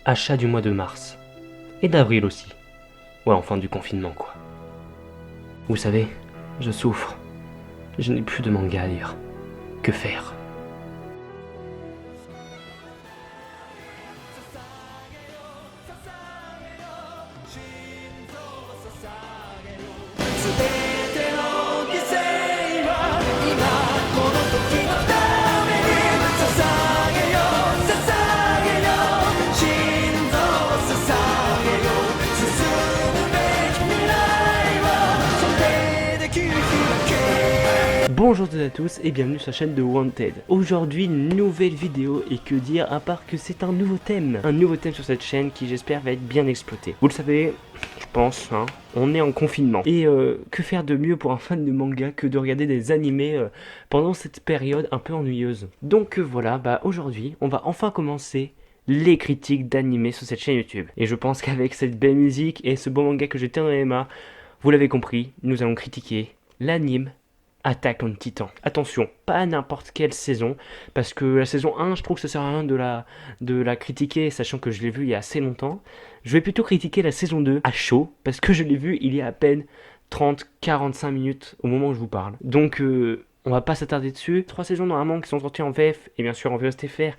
achat du mois de mars. Et d'avril aussi. Ouais, enfin du confinement quoi. Vous savez, je souffre. Je n'ai plus de manga à lire. Que faire? Bonjour à tous et bienvenue sur la chaîne de Wanted. Aujourd'hui, nouvelle vidéo et que dire à part que c'est un nouveau thème. Un nouveau thème sur cette chaîne qui j'espère va être bien exploité. Vous le savez, je pense, hein, on est en confinement. Et que faire de mieux pour un fan de manga que de regarder des animés pendant cette période un peu ennuyeuse. Donc voilà, bah aujourd'hui, on va enfin commencer les critiques d'animés sur cette chaîne YouTube. Et je pense qu'avec cette belle musique et ce beau manga que j'ai dans les mains, vous l'avez compris, nous allons critiquer l'anime Attack on Titan. Attention, pas n'importe quelle saison, parce que la saison 1, je trouve que ça sert à rien de la critiquer, sachant que je l'ai vue il y a assez longtemps. Je vais plutôt critiquer la saison 2 à chaud, parce que je l'ai vue il y a à peine 30-45 minutes au moment où je vous parle. Donc, on va pas s'attarder dessus. 3 saisons normalement qui sont sorties en VF, et bien sûr en VOSTFR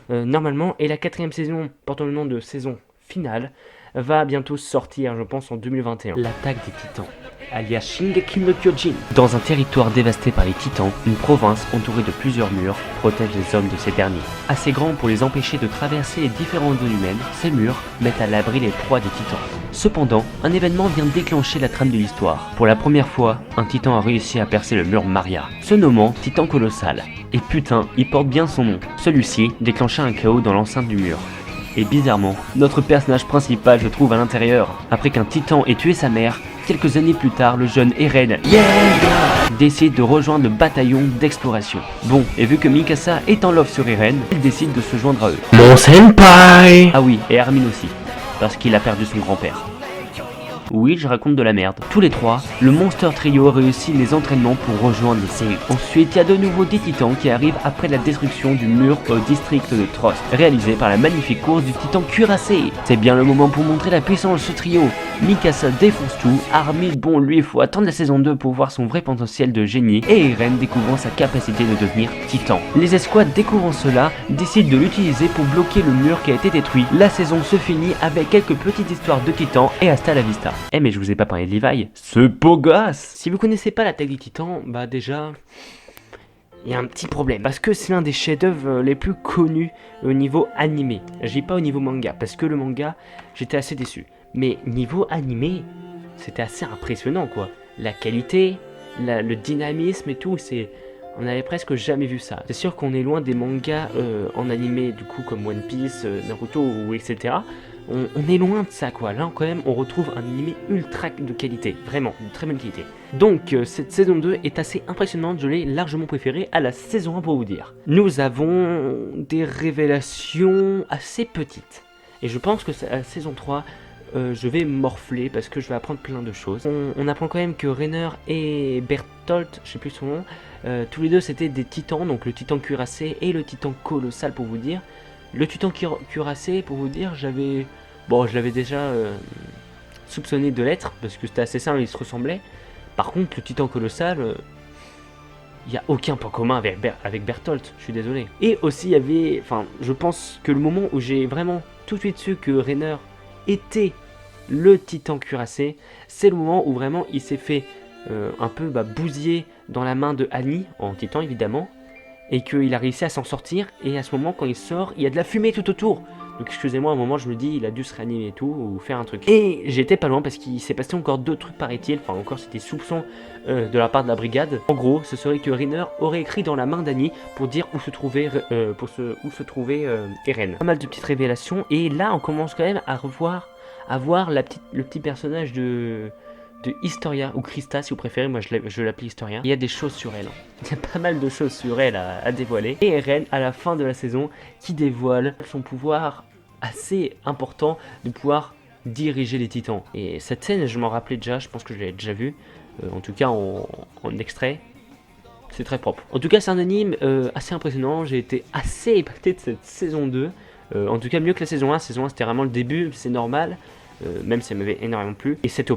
normalement, et la 4ème saison, portant le nom de saison finale, va bientôt sortir, je pense, en 2021. L'attaque des titans, alias Shingeki no Kyojin. Dans un territoire dévasté par les titans, une province entourée de plusieurs murs protège les hommes de ces derniers. Assez grands pour les empêcher de traverser les différentes zones humaines, ces murs mettent à l'abri les proies des titans. Cependant, un événement vient déclencher la trame de l'histoire. Pour la première fois, un titan a réussi à percer le mur Maria, se nommant Titan Colossal. Et putain, il porte bien son nom. Celui-ci déclencha un chaos dans l'enceinte du mur. Et bizarrement, notre personnage principal se trouve à l'intérieur. Après qu'un titan ait tué sa mère, quelques années plus tard, le jeune Eren décide de rejoindre le bataillon d'exploration. Bon, et vu que Mikasa est en love sur Eren, il décide de se joindre à eux. Mon senpai! Ah oui, et Armin aussi, parce qu'il a perdu son grand-père. Oui, je raconte de la merde. Tous les trois, le Monster Trio réussit les entraînements pour rejoindre les séries. Ensuite, il y a de nouveau des titans qui arrivent après la destruction du mur au district de Trost, réalisé par la magnifique course du titan cuirassé. C'est bien le moment pour montrer la puissance de ce trio. Mikasa défonce tout, Armin, bon, lui, il faut attendre la saison 2 pour voir son vrai potentiel de génie, et Eren découvrant sa capacité de devenir titan. Les escouades découvrant cela, décident de l'utiliser pour bloquer le mur qui a été détruit. La saison se finit avec quelques petites histoires de titans et hasta la vista. Eh mais je vous ai pas parlé de Levi, ce beau gosse. Si vous connaissez pas l'attaque des titans, bah déjà, il y a un petit problème. Parce que c'est l'un des chefs-d'œuvre les plus connus au niveau animé. Je dis pas au niveau manga, parce que le manga, j'étais assez déçu. Mais niveau animé, c'était assez impressionnant quoi. La qualité, le dynamisme et tout, on avait presque jamais vu ça. C'est sûr qu'on est loin des mangas en animé du coup comme One Piece, Naruto ou etc. On est loin de ça quoi, là quand même on retrouve un animé ultra de qualité, vraiment, de très bonne qualité. Donc cette saison 2 est assez impressionnante, je l'ai largement préférée à la saison 1 pour vous dire. Nous avons des révélations assez petites, et je pense que à la saison 3, je vais morfler parce que je vais apprendre plein de choses. On apprend quand même que Reiner et Bertholdt, je sais plus son nom, tous les deux c'était des titans, donc le titan cuirassé et le titan colossal pour vous dire. Le titan cuirassé, pour vous dire, je l'avais déjà soupçonné de l'être, parce que c'était assez simple, il se ressemblait. Par contre, le titan colossal, il n'y a aucun point commun avec Bertholdt, je suis désolé. Et aussi, il y avait, enfin, je pense que le moment où j'ai vraiment tout de suite su que Reiner était le titan cuirassé, c'est le moment où vraiment il s'est fait un peu bousiller dans la main de Annie, en titan évidemment, et qu'il a réussi à s'en sortir, et à ce moment quand il sort, il y a de la fumée tout autour. Donc excusez-moi, à un moment je me dis il a dû se réanimer et tout, ou faire un truc. Et j'étais pas loin parce qu'il s'est passé encore d'autres trucs paraît-il, enfin encore c'était soupçons de la part de la brigade. En gros, ce serait que Reiner aurait écrit dans la main d'Annie pour dire où se trouvait Eren. Pas mal de petites révélations, et là on commence quand même à voir le petit personnage de Historia, ou Christa si vous préférez, moi je l'appelle Historia. Il y a des choses sur elle, il y a pas mal de choses sur elle à dévoiler. Et Eren à la fin de la saison qui dévoile son pouvoir assez important de pouvoir diriger les titans. Et cette scène je m'en rappelais déjà, je pense que je l'avais déjà vue, en tout cas en extrait. C'est très propre. En tout cas c'est un anime assez impressionnant, j'ai été assez épaté de cette saison 2. En tout cas mieux que la saison 1. La saison 1 c'était vraiment le début, c'est normal. Même si ça m'avait énormément plu. Et cet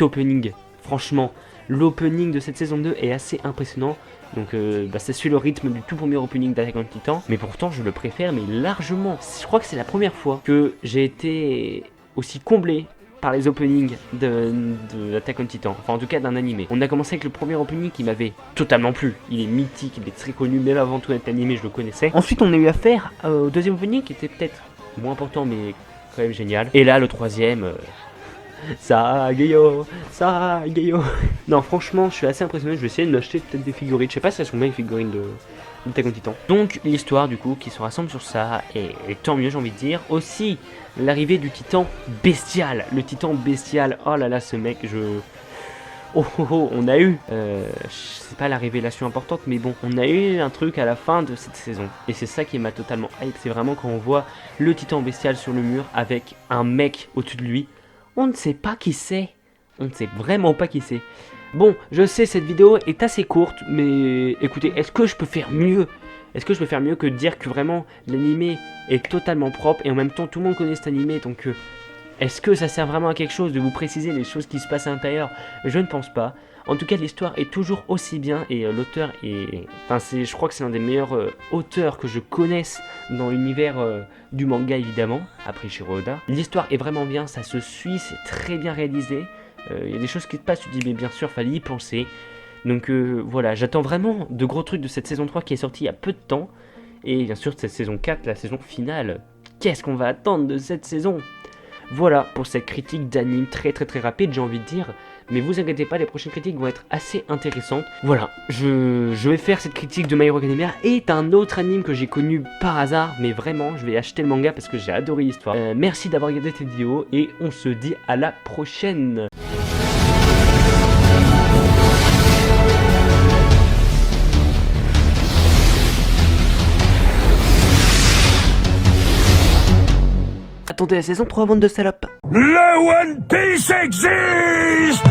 opening, franchement, l'opening de cette saison 2 est assez impressionnant. Donc ça suit le rythme du tout premier opening d'Attack on Titan. Mais pourtant je le préfère mais largement. Je crois que c'est la première fois que j'ai été aussi comblé par les openings de Attack on Titan, enfin en tout cas d'un animé. On a commencé avec le premier opening qui m'avait totalement plu, il est mythique, il est très connu, même avant tout d'être animé je le connaissais. Ensuite on a eu affaire au deuxième opening qui était peut-être moins important mais quand même génial. Et là le troisième, Sageyo. Non franchement je suis assez impressionné, je vais essayer de m'acheter peut-être des figurines, je sais pas si elles sont bien les figurines de Attack on Titan. Donc l'histoire du coup qui se rassemble sur ça, et tant mieux j'ai envie de dire. Aussi l'arrivée du titan bestial, le titan bestial, oh là là ce mec, on a eu, c'est pas la révélation importante mais bon, on a eu un truc à la fin de cette saison. Et c'est ça qui m'a totalement hype, c'est vraiment quand on voit le titan bestial sur le mur avec un mec au-dessus de lui. On ne sait pas qui c'est, on ne sait vraiment pas qui c'est. Bon, je sais cette vidéo est assez courte, mais écoutez, est-ce que je peux faire mieux? Est-ce que je peux faire mieux que de dire que vraiment l'animé est totalement propre et en même temps tout le monde connaît cet animé, donc est-ce que ça sert vraiment à quelque chose de vous préciser les choses qui se passent à l'intérieur? Je ne pense pas. En tout cas l'histoire est toujours aussi bien et l'auteur est... Enfin je crois que c'est l'un des meilleurs auteurs que je connaisse dans l'univers du manga évidemment, après Shiro Oda. L'histoire est vraiment bien, ça se suit, c'est très bien réalisé. Il y a des choses qui se passent, tu te dis mais bien sûr fallait y penser. Donc voilà, j'attends vraiment de gros trucs de cette saison 3 qui est sortie il y a peu de temps. Et bien sûr de cette saison 4, la saison finale. Qu'est-ce qu'on va attendre de cette saison? Voilà pour cette critique d'anime très rapide j'ai envie de dire. Mais vous inquiétez pas, les prochaines critiques vont être assez intéressantes. Voilà, je vais faire cette critique de My Hero Academia et un autre anime que j'ai connu par hasard. Mais vraiment, je vais acheter le manga parce que j'ai adoré l'histoire. Merci d'avoir regardé cette vidéo et on se dit à la prochaine. Attendez la saison 3 bande de salopes. Le One Piece existe!